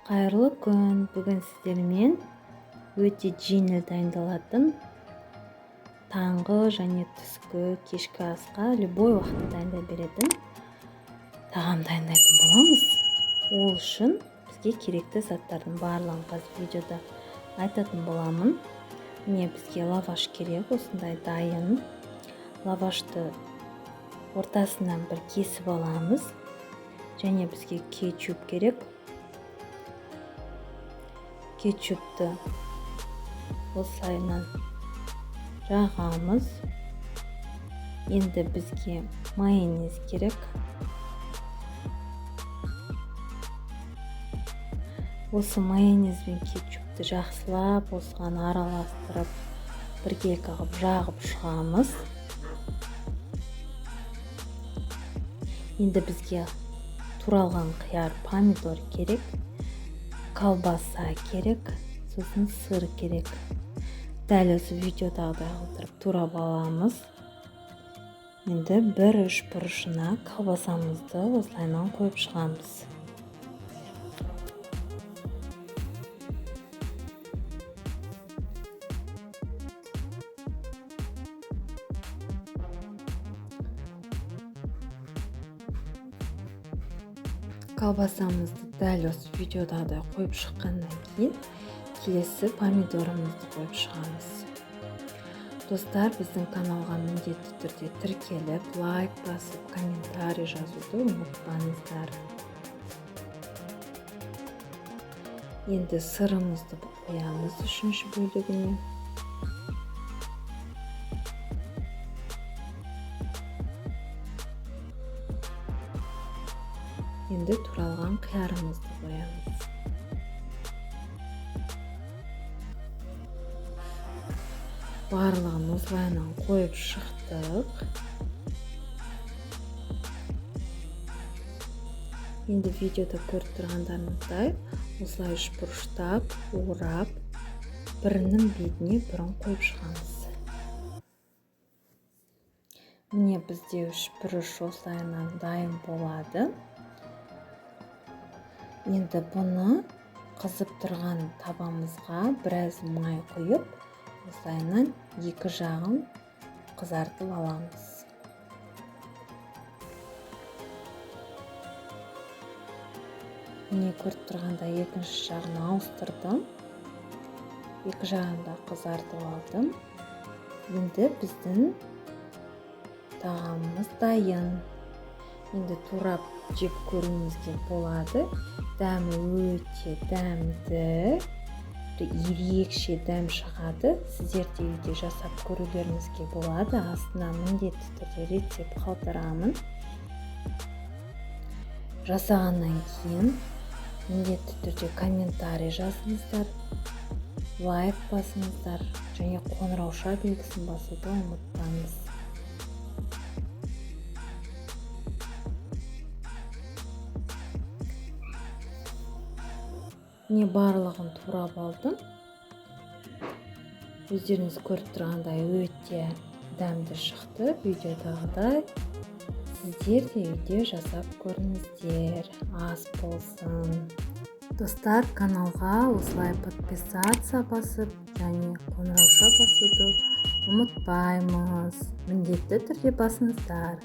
Қайырлы күн. Бүгін сіздермен өте жеңіл дайындалатын таңғы және түскі кешкі асқа любой уақытта дайындай беретін тағам дайындайтын боламыз. Ол үшін бізге керекті заттардың барлығын қазір видеода айтатын боламын. Міне бізге лаваш керек, осындай дайын. Лавашты ортасынан бір кесіп аламыз. Және бізге кетчуп керек. Кетчупты осылайынан жағамыз. Енді бізге майонез керек. Осы майонез бен кетчупты жақсылап осыған араластырып, бірге қылып жағып шығамыз. Енді бізге туралған қияр, помидор керек. Колбаса керек, сосын сыр керек. Дәл осы видеодағыдай қылдырып турап аламыз. Енді бір үш бұрышына колбасамызды осылайынан қойып шығамыз. Колбасамызды дәл осы видеодағыдай қойып шыққаннан кейін келесі помидорымызды қойып шығамыз. Достар, біздің каналға міндетті түрде тіркеліп, лайк басып, комментарий жазуды ұмытпаңыздар. Енді сырымызды қоямыз үшінші бөлігіне. Енді туралған қиярымызды қоямыз. Барлығын осылайынан қойып шықтық. Енді видеода көріп тұрғандарыңыздай осылай үшбұрыштап, орап, бірінің бетіне бірін қойып шығамыз. Міне бізде үшбұрыш осылайынан дайын болады. Енді бұны қызып тұрған табамызға біраз май құйып, осылайынан екі жағын қызартып аламыз. Міне көріп тұрғанда екінші жағын ауыстырдым. Екі жағын да қызартып алдым. Енді біздің тағамымыз дайын. Енді турап жеп көруіңізге болады. Дәмі өте дәмді, ерекше дәм шығады. Сіздер де үйде жасап көрулеріңізге болады. Астына міндетті түрде рецепт қалдырамын. Жасағаннан кейін міндетті түрде комментарий жазыңыздар, лайк басыңыздар және қоңырауша белгісін басуды ұмытпаңыз. Міне барлығын турап алдым. Өздеріңіз көріп тұрғандай өте дәмді шықты. Видеодағыдай сіздер де үйде жасап көріңіздер. Ас болсын. Достар, каналға осылай подписаться басып және қоңырауша басуды ұмытпаймыз. Міндетті түрде басыңыздар.